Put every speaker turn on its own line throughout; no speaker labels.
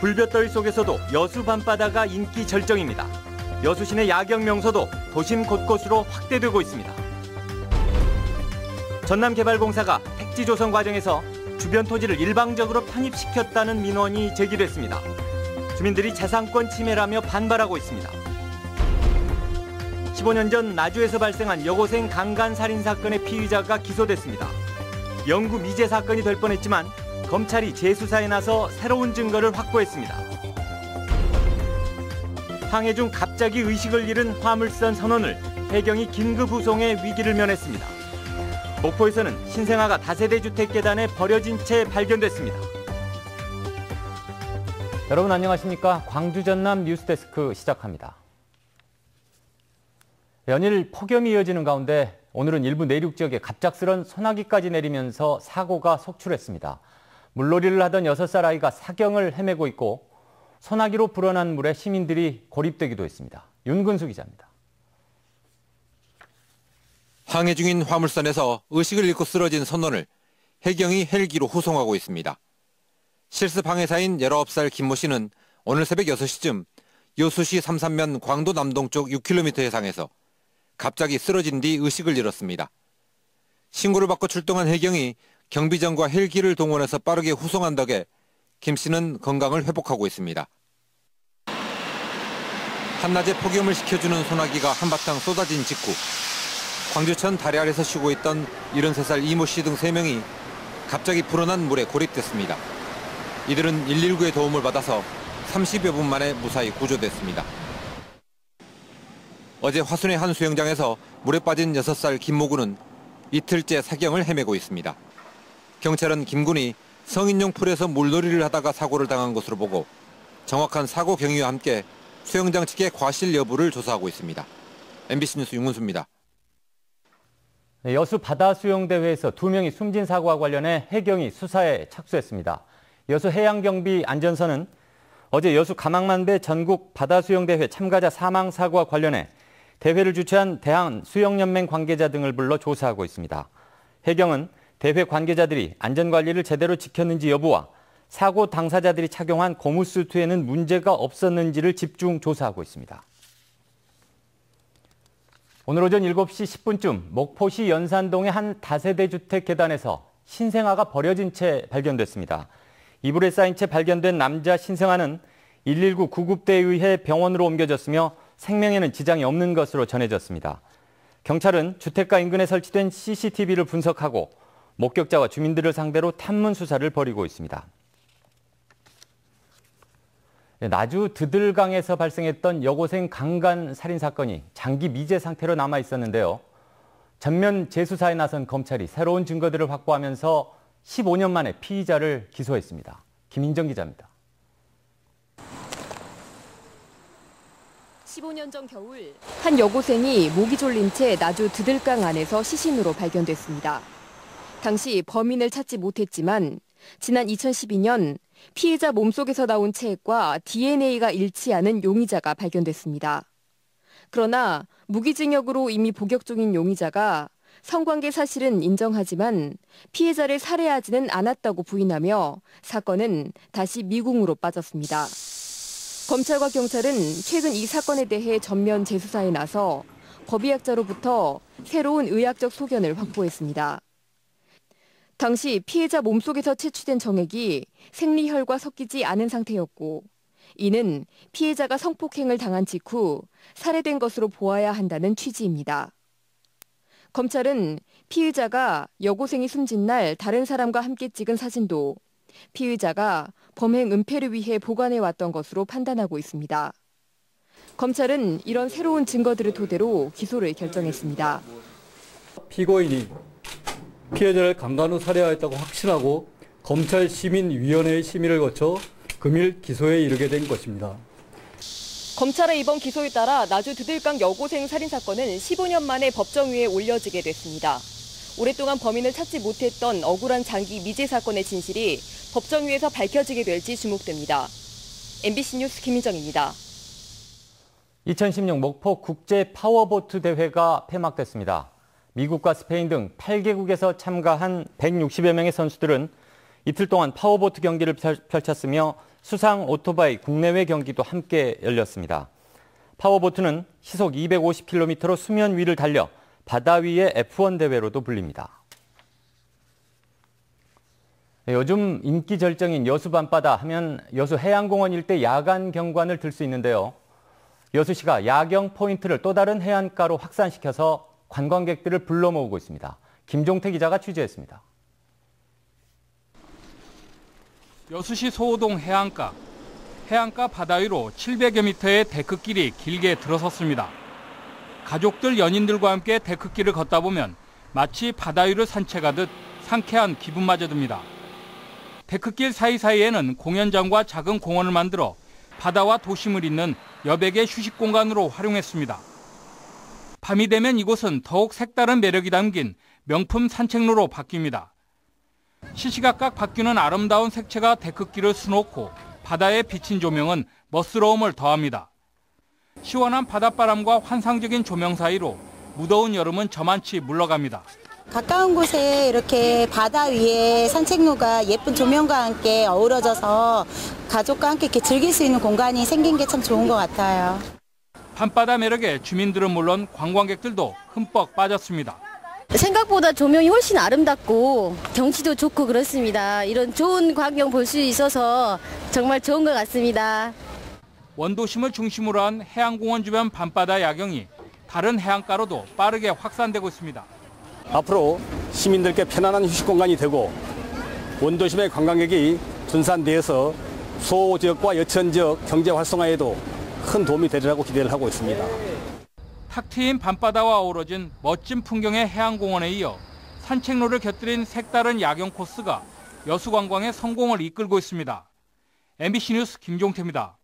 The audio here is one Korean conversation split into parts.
불볕더위 속에서도 여수 밤바다가 인기 절정입니다. 여수 시내 야경 명소도 도심 곳곳으로 확대되고 있습니다. 전남개발공사가 택지 조성 과정에서 주변 토지를 일방적으로 편입시켰다는 민원이 제기됐습니다. 주민들이 재산권 침해라며 반발하고 있습니다. 15년 전 나주에서 발생한 여고생 강간 살인 사건의 피의자가 기소됐습니다. 영구 미제 사건이 될 뻔했지만 검찰이 재수사에 나서 새로운 증거를 확보했습니다. 항해 중 갑자기 의식을 잃은 화물선 선원을 해경이 긴급 후송해 위기를 면했습니다. 목포에서는 신생아가 다세대 주택 계단에 버려진 채 발견됐습니다. 여러분 안녕하십니까? 광주 전남 뉴스데스크 시작합니다. 연일 폭염이 이어지는 가운데 오늘은 일부 내륙 지역에 갑작스런 소나기까지 내리면서 사고가 속출했습니다. 물놀이를 하던 6살 아이가 사경을 헤매고 있고 소나기로 불어난 물에 시민들이 고립되기도 했습니다. 윤근수 기자입니다.
항해 중인 화물선에서 의식을 잃고 쓰러진 선원을 해경이 헬기로 후송하고 있습니다. 실습 항해사인 19살 김모 씨는 오늘 새벽 6시쯤 여수시 삼산면 광도 남동쪽 6km 해상에서 갑자기 쓰러진 뒤 의식을 잃었습니다. 신고를 받고 출동한 해경이 경비정과 헬기를 동원해서 빠르게 후송한 덕에 김 씨는 건강을 회복하고 있습니다. 한낮에 폭염을 식혀주는 소나기가 한바탕 쏟아진 직후 광주천 다리 아래서 쉬고 있던 73살 이모 씨 등 3명이 갑자기 불어난 물에 고립됐습니다. 이들은 119의 도움을 받아서 30여 분 만에 무사히 구조됐습니다. 어제 화순의 한 수영장에서 물에 빠진 6살 김모 군은 이틀째 사경을 헤매고 있습니다. 경찰은 김 군이 성인용 풀에서 물놀이를 하다가 사고를 당한 것으로 보고 정확한 사고 경위와 함께 수영장 측의 과실 여부를 조사하고 있습니다. MBC 뉴스 윤근수입니다.
여수 바다수영대회에서 2명이 숨진 사고와 관련해 해경이 수사에 착수했습니다. 여수해양경비안전선은 어제 여수 가망만배 전국 바다수영대회 참가자 사망 사고와 관련해 대회를 주최한 대한수영연맹 관계자 등을 불러 조사하고 있습니다. 해경은 대회 관계자들이 안전관리를 제대로 지켰는지 여부와 사고 당사자들이 착용한 고무수트에는 문제가 없었는지를 집중 조사하고 있습니다. 오늘 오전 7시 10분쯤 목포시 연산동의 한 다세대 주택 계단에서 신생아가 버려진 채 발견됐습니다. 이불에 쌓인 채 발견된 남자 신생아는 119 구급대에 의해 병원으로 옮겨졌으며 생명에는 지장이 없는 것으로 전해졌습니다. 경찰은 주택가 인근에 설치된 CCTV를 분석하고 목격자와 주민들을 상대로 탐문 수사를 벌이고 있습니다. 나주 드들강에서 발생했던 여고생 강간 살인 사건이 장기 미제 상태로 남아 있었는데요. 전면 재수사에 나선 검찰이 새로운 증거들을 확보하면서 15년 만에 피의자를 기소했습니다. 김인정 기자입니다.
15년 전 겨울 한 여고생이 목이 졸린 채 나주 드들강 안에서 시신으로 발견됐습니다. 당시 범인을 찾지 못했지만 지난 2012년 피해자 몸속에서 나온 체액과 DNA가 일치하는 용의자가 발견됐습니다. 그러나 무기징역으로 이미 복역 중인 용의자가 성관계 사실은 인정하지만 피해자를 살해하지는 않았다고 부인하며 사건은 다시 미궁으로 빠졌습니다. 검찰과 경찰은 최근 이 사건에 대해 전면 재수사에 나서 법의학자로부터 새로운 의학적 소견을 확보했습니다. 당시 피해자 몸속에서 채취된 정액이 생리혈과 섞이지 않은 상태였고 이는 피해자가 성폭행을 당한 직후 살해된 것으로 보아야 한다는 취지입니다. 검찰은 피의자가 여고생이 숨진 날 다른 사람과 함께 찍은 사진도 피의자가 범행 은폐를 위해 보관해왔던 것으로 판단하고 있습니다. 검찰은 이런 새로운 증거들을 토대로 기소를 결정했습니다.
피고인이 피해자를 강간 후 살해하였다고 확신하고 검찰 시민위원회의 심의를 거쳐 금일 기소에 이르게 된 것입니다.
검찰의 이번 기소에 따라 나주 드들강 여고생 살인 사건은 15년 만에 법정위에 올려지게 됐습니다. 오랫동안 범인을 찾지 못했던 억울한 장기 미제 사건의 진실이 법정위에서 밝혀지게 될지 주목됩니다. MBC 뉴스 김인정입니다.
2016 목포 국제 파워보트 대회가 폐막됐습니다. 미국과 스페인 등 8개국에서 참가한 160여 명의 선수들은 이틀 동안 파워보트 경기를 펼쳤으며 수상 오토바이 국내외 경기도 함께 열렸습니다. 파워보트는 시속 250km로 수면 위를 달려 바다 위의 F1 대회로도 불립니다. 요즘 인기 절정인 여수 밤바다 하면 여수 해양공원 일대 야간 경관을 들 수 있는데요. 여수시가 야경 포인트를 또 다른 해안가로 확산시켜서 관광객들을 불러 모으고 있습니다. 김종태 기자가 취재했습니다.
여수시 소호동 해안가 바다 위로 700여 미터의 데크길이 길게 들어섰습니다. 가족들, 연인들과 함께 데크길을 걷다 보면 마치 바다 위를 산책하듯 상쾌한 기분마저 듭니다. 데크길 사이사이에는 공연장과 작은 공원을 만들어 바다와 도심을 잇는 여백의 휴식 공간으로 활용했습니다. 밤이 되면 이곳은 더욱 색다른 매력이 담긴 명품 산책로로 바뀝니다. 시시각각 바뀌는 아름다운 색채가 데크길을 수놓고 바다에 비친 조명은 멋스러움을 더합니다. 시원한 바닷바람과 환상적인 조명 사이로 무더운 여름은 저만치 물러갑니다.
가까운 곳에 이렇게 바다 위에 산책로가 예쁜 조명과 함께 어우러져서 가족과 함께 이렇게 즐길 수 있는 공간이 생긴 게 참 좋은 것 같아요.
밤바다 매력에 주민들은 물론 관광객들도 흠뻑 빠졌습니다.
생각보다 조명이 훨씬 아름답고 경치도 좋고 그렇습니다. 이런 좋은 광경 볼 수 있어서 정말 좋은 것 같습니다.
원도심을 중심으로 한 해양공원 주변 밤바다 야경이 다른 해안가로도 빠르게 확산되고 있습니다.
앞으로 시민들께 편안한 휴식 공간이 되고 원도심의 관광객이 분산되어서 수호 지역과 여천 지역 경제 활성화에도 큰 도움이 되리라고 기대를 하고 있습니다.
탁 트인 밤바다와 어우러진 멋진 풍경의 해양공원에 이어 산책로를 곁들인 색다른 야경 코스가 여수관광의 성공을 이끌고 있습니다. MBC 뉴스 김종태입니다.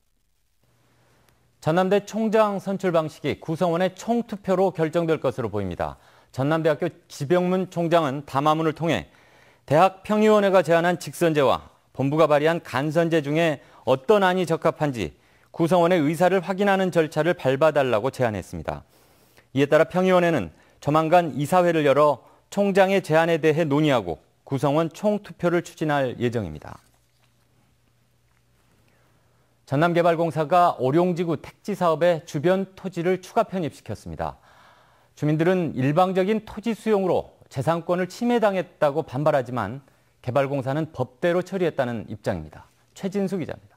전남대 총장 선출 방식이 구성원의 총투표로 결정될 것으로 보입니다. 전남대학교 지병문 총장은 담화문을 통해 대학 평의원회가 제안한 직선제와 본부가 발의한 간선제 중에 어떤 안이 적합한지 구성원의 의사를 확인하는 절차를 밟아달라고 제안했습니다. 이에 따라 평의원회는 조만간 이사회를 열어 총장의 제안에 대해 논의하고 구성원 총투표를 추진할 예정입니다. 전남개발공사가 오룡지구 택지 사업에 주변 토지를 추가 편입시켰습니다. 주민들은 일방적인 토지 수용으로 재산권을 침해당했다고 반발하지만 개발공사는 법대로 처리했다는 입장입니다. 최진수 기자입니다.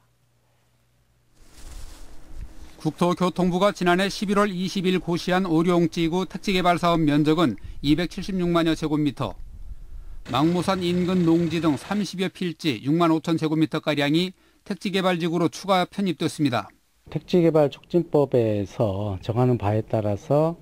국토교통부가 지난해 11월 20일 고시한 오룡지구 택지개발사업 면적은 276만여 제곱미터, 망무산 인근 농지 등 30여 필지 6만 5천 제곱미터가량이 택지개발지구로 추가 편입됐습니다.
택지개발촉진법에서 정하는 바에 따라서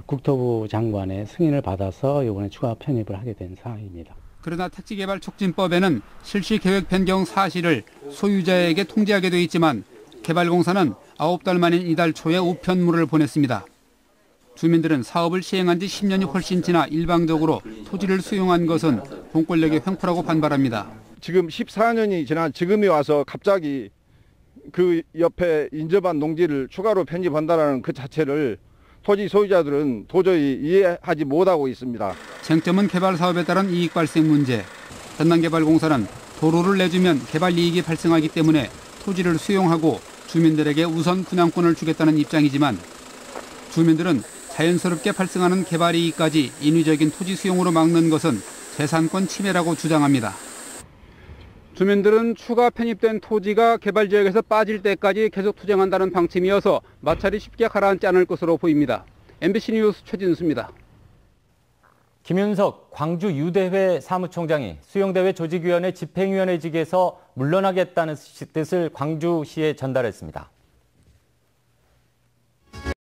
국토부 장관의 승인을 받아서 이번에 추가 편입을 하게 된 사항입니다.
그러나 택지개발촉진법에는 실시계획 변경 사실을 소유자에게 통지하게 돼 있지만 개발공사는 9달 만인 이달 초에 우편물을 보냈습니다. 주민들은 사업을 시행한 지 10년이 훨씬 지나 일방적으로 토지를 수용한 것은 공권력의 횡포라고 반발합니다.
지금 14년이 지난 지금이 와서 갑자기 그 옆에 인접한 농지를 추가로 편입한다는 그 자체를 토지 소유자들은 도저히 이해하지 못하고 있습니다.
쟁점은 개발 사업에 따른 이익 발생 문제. 전남개발공사는 도로를 내주면 개발 이익이 발생하기 때문에 토지를 수용하고 주민들에게 우선 분양권을 주겠다는 입장이지만 주민들은 자연스럽게 발생하는 개발 이익까지 인위적인 토지 수용으로 막는 것은 재산권 침해라고 주장합니다. 주민들은 추가 편입된 토지가 개발지역에서 빠질 때까지 계속 투쟁한다는 방침이어서 마찰이 쉽게 가라앉지 않을 것으로 보입니다. MBC 뉴스 최진수입니다.
김윤석 광주 유대회 사무총장이 수용대회 조직위원회 집행위원회직에서 물러나겠다는 뜻을 광주시에 전달했습니다.